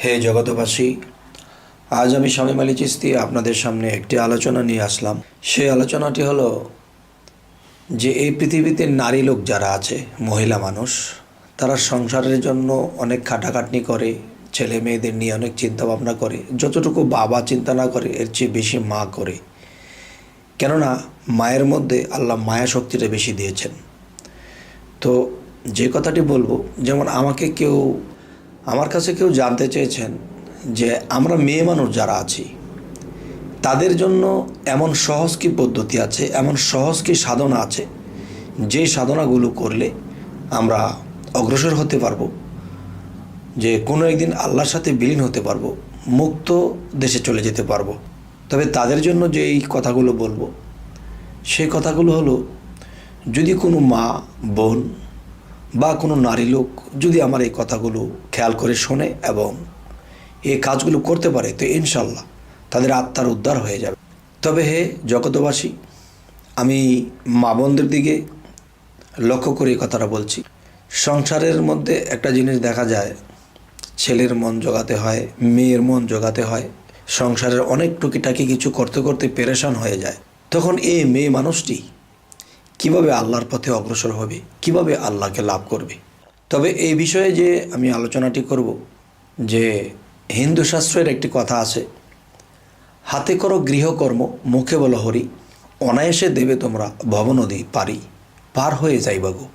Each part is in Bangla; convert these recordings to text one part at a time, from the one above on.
হে জগতবাসী, আজ আমি শামীম আলী চিশতি আপনাদের সামনে একটি আলোচনা নিয়ে আসলাম। সেই আলোচনাটি হলো যে এই পৃথিবীতে নারী লোক যারা আছে, মহিলা মানুষ, তারা সংসারের জন্য অনেক খাটাখাটনি করে, ছেলে মেয়েদের নিয়ে অনেক চিন্তা ভাবনা করে। যতটুকু বাবা চিন্তা না করে এর চেয়ে বেশি মা করে। কেননা মায়ের মধ্যে আল্লাহ মায়া শক্তিটা বেশি দিয়েছেন। তো যে কথাটি বলবো, যেমন আমার কাছে কেউ জানতে চেয়েছেন যে আমরা মেয়ে মানুষ যারা আছি তাদের জন্য এমন সহজ কি পদ্ধতি আছে, এমন সহজ কি সাধনা আছে যে সাধনাগুলো করলে আমরা অগ্রসর হতে পারবো, যে কোনো একদিন আল্লাহর সাথে বিলীন হতে পারবো, মুক্ত দেশে চলে যেতে পারবো। তবে তাদের জন্য যে এই কথাগুলো বলবো, সেই কথাগুলো হলো, যদি কোনো মা, বোন বা কোনো নারী লোক যদি আমার এই কথাগুলো খেয়াল করে শোনে এবং এই কাজগুলো করতে পারে, তো ইনশাল্লাহ তাদের আত্মার উদ্ধার হয়ে যাবে। তবে হে জগতবাসী, আমি মা বোনদের দিকে লক্ষ্য করে এই কথাটা বলছি। সংসারের মধ্যে একটা জিনিস দেখা যায়, ছেলের মন জোগাতে হয়, মেয়ের মন জোগাতে হয়, সংসারের অনেক টুকিটাকি কিছু করতে করতে পেরেশান হয়ে যায়। তখন এই মেয়ে মানুষটি কিভাবে আল্লাহর পথে অগ্রসর হবে, কিভাবে আল্লাহকে লাভ করবে? তবে এই বিষয়ে যে আমি আলোচনাটি করব, যে হিন্দু শাস্ত্রের একটি কথা আছে, হাতে করো গৃহকর্ম, মুখে বলো হরি, অনায়াসে দেবে তোমরা ভবনদী পারি, পার হয়ে যাইবা গো।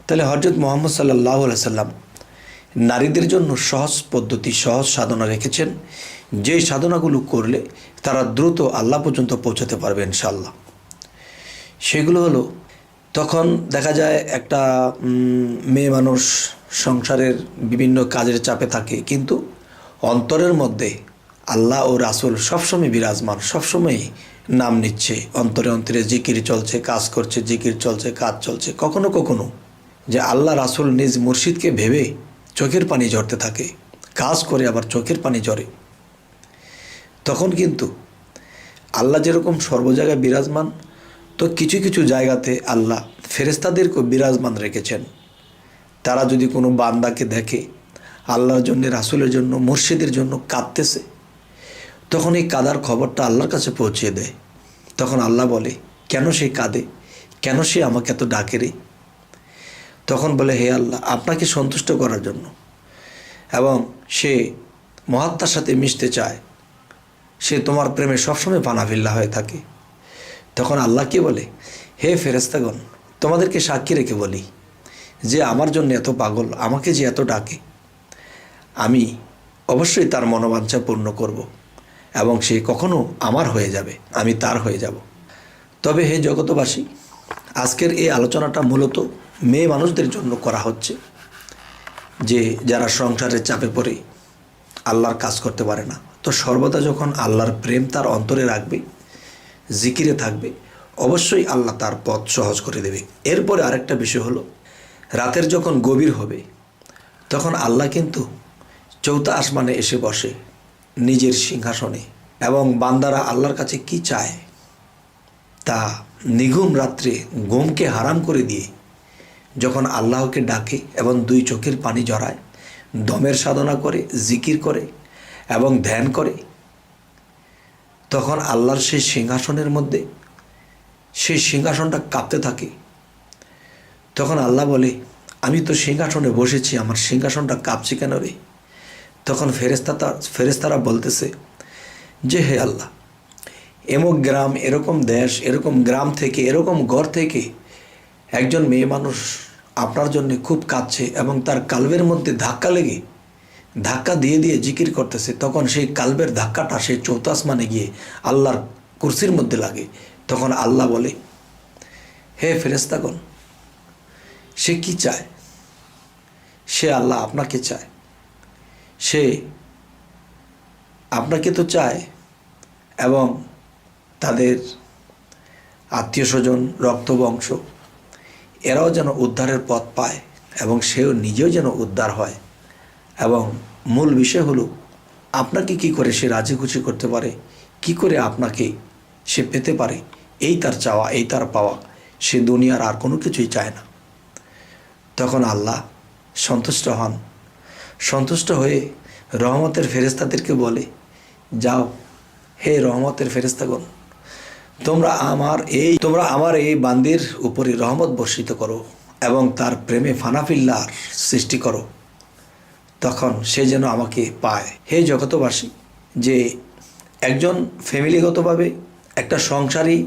তাহলে হযরত মুহাম্মদ সাল্লাল্লাহু আলাইহি সাল্লাম নারীদের জন্য সহজ পদ্ধতি, সহজ সাধনা রেখেছেন, যে সাধনাগুলো করলে তারা দ্রুত আল্লাহ পর্যন্ত পৌঁছাতে পারবে ইনশাআল্লাহ। সেগুলো হলো, তখন দেখা যায় একটা মেয়ে মানুষ সংসারের বিভিন্ন কাজের চাপে থাকে, কিন্তু অন্তরের মধ্যে আল্লাহ ও রাসূল সবসময় বিরাজমান, সবসময় নাম নিচ্ছে, অন্তরে অন্তরে জিকির চলছে, কাজ করছে, জিকির চলছে, কাজ চলছে। কখনো কখনো যে আল্লাহ রাসূল নিজ মুর্শিদকে ভেবে চোখের পানি ঝরতে থাকে, কাজ করে আবার চোখের পানি ঝরে। তখন কিন্তু আল্লাহ যেরকম সর্ব জায়গায় বিরাজমান, তো কিছু কিছু জায়গাতে আল্লাহ ফেরেশতাদেরকেও বিরাজমান রেখেছেন। তারা যদি কোনো বান্দাকে দেখে আল্লাহর জন্য, রাসূলের জন্য, মুর্শিদের জন্য কাঁদতেছে, তখন এই কাদার খবরটা আল্লাহর কাছে পৌঁছে দেয়। তখন আল্লাহ বলে, কেন সে কাঁদে, কেন সে আমাকে এত ডাকে রে? তখন বলে, হে আল্লাহ, আপনাকে সন্তুষ্ট করার জন্য, এবং সে মহাত্মার সাথে মিশতে চায়, সে তোমার প্রেমে সবসময় পানাভিল্লা হয়ে থাকে। তখন আল্লাহ কি বলে, হে ফেরেশতাগণ, তোমাদেরকে সাক্ষী রেখে বলি যে আমার জন্য এত পাগল, আমাকে যে এত ডাকে, আমি অবশ্যই তার মনোবাঞ্ছা পূর্ণ করব এবং সে কখনো আমার হয়ে যাবে, আমি তার হয়ে যাব। তবে হে জগতবাসী, আজকের এই আলোচনাটা মূলত মেয়ে মানুষদের জন্য করা হচ্ছে, যে যারা সংসারের চাপে পড়ে আল্লাহর কাজ করতে পারে না। তো সর্বদা যখন আল্লাহর প্রেম তার অন্তরে রাখবে, জিকিরে থাকবে, অবশ্যই আল্লাহ তার পথ সহজ করে দেবে। এরপরে আরেকটা বিষয় হলো, রাতের যখন গভীর হবে, তখন আল্লাহ কিন্তু চৌথা আসমানে এসে বসে নিজের সিংহাসনে, এবং বান্দারা আল্লাহর কাছে কি চায় তা নিঘুম রাত্রে ঘুমকে হারাম করে দিয়ে যখন আল্লাহকে ডাকে এবং দুই চোখের পানি জড়ায়, দমের সাধনা করে, জিকির করে এবং ধ্যান করে, তখন আল্লাহর সেই সিংহাসনের মধ্যে সেই সিংহাসনটা কাঁপতে থাকে। তখন আল্লাহ বলে, আমি তো সিংহাসনে বসেছি, আমার সিংহাসনটা কাঁপছে কেন রে? তখন ফেরেশতারা বলতেছে যে, হে আল্লাহ, এমক গ্রাম, এরকম দেশ, এরকম গ্রাম থেকে, এরকম ঘর থেকে একজন মেয়ে মানুষ আপনার জন্য খুব কাঁদছে এবং তার কালবের মধ্যে ধাক্কা লেগে, ধাক্কা দিয়ে দিয়ে জিকির করতেছে। তখন সেই কালবের ধাক্কাটা সেই চৌথা আসমানে গিয়ে আল্লাহর কুরসির মধ্যে লাগে। তখন আল্লাহ বলে, হে ফেরেশতাগণ, সে কি চায়? সে আল্লাহ আপনাকে চায়, সে আপনাকে তো চায়, এবং তাদের আত্মীয় স্বজন, রক্তবংশ, এরাও যেন উদ্ধারের পথ পায় এবং সেও নিজেও যেন উদ্ধার হয়। এবং মূল বিষয় হলো, আপনাকে কি করে সে রাজি খুশি করতে পারে, কি করে আপনাকে সে পেতে পারে, এই তার চাওয়া, এই তার পাওয়া। সে দুনিয়ার আর কোনো কিছুই চায় না। তখন আল্লাহ সন্তুষ্ট হন, সন্তুষ্ট হয়ে রহমতের ফেরেশতাদেরকে বলে, যাও হে রহমতের ফেরেশতাগণ, তোমরা আমার এই বান্দির উপরে রহমত বর্ষিত করো এবং তার প্রেমে ফানাফিল্লার সৃষ্টি করো, তখন সে যেন আমাকে পায়। হে জগতবাসী, যে একজন ফ্যামিলিগতভাবে একটা সংসারী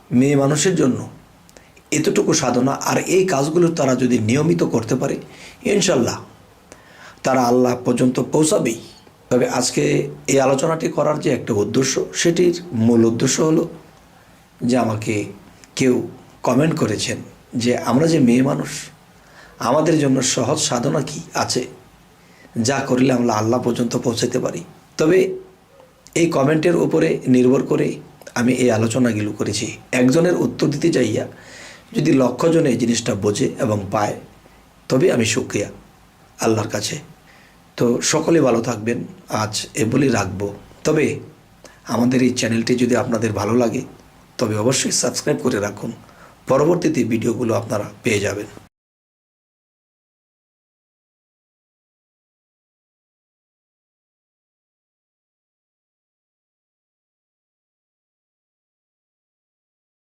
মেয়ে মানুষের জন্য এতটুকু সাধনা আর এই কাজগুলো তারা যদি নিয়মিত করতে পারে, ইনশাল্লাহ তারা আল্লাহ পর্যন্ত পৌঁছাবেই। তবে আজকে এই আলোচনাটি করার যে একটা উদ্দেশ্য, সেটির মূল উদ্দেশ্য হলো যে আমাকে কেউ কমেন্ট করেছেন যে আমরা যে মেয়ে মানুষ, আমাদের জন্য সহজ সাধনা কি আছে যা করলে আমরা আল্লাহ পর্যন্ত পৌঁছাতে পারি। তবে এই কমেন্টের উপরে নির্ভর করে আমি এই আলোচনাগুলো করেছি। একজনের উত্তর দিতে চাইয়া যদি লক্ষজন এই জিনিসটা বোঝে এবং পায়, তবে আমি শুকরিয়া আল্লাহর কাছে। তো সকলে ভালো থাকবেন, আজ এ বলেই রাখবো। তবে আমাদের এই চ্যানেলটি যদি আপনাদের ভালো লাগে, তবে অবশ্যই সাবস্ক্রাইব করে রাখুন, পরবর্তীতে ভিডিওগুলো আপনারা পেয়ে যাবেন।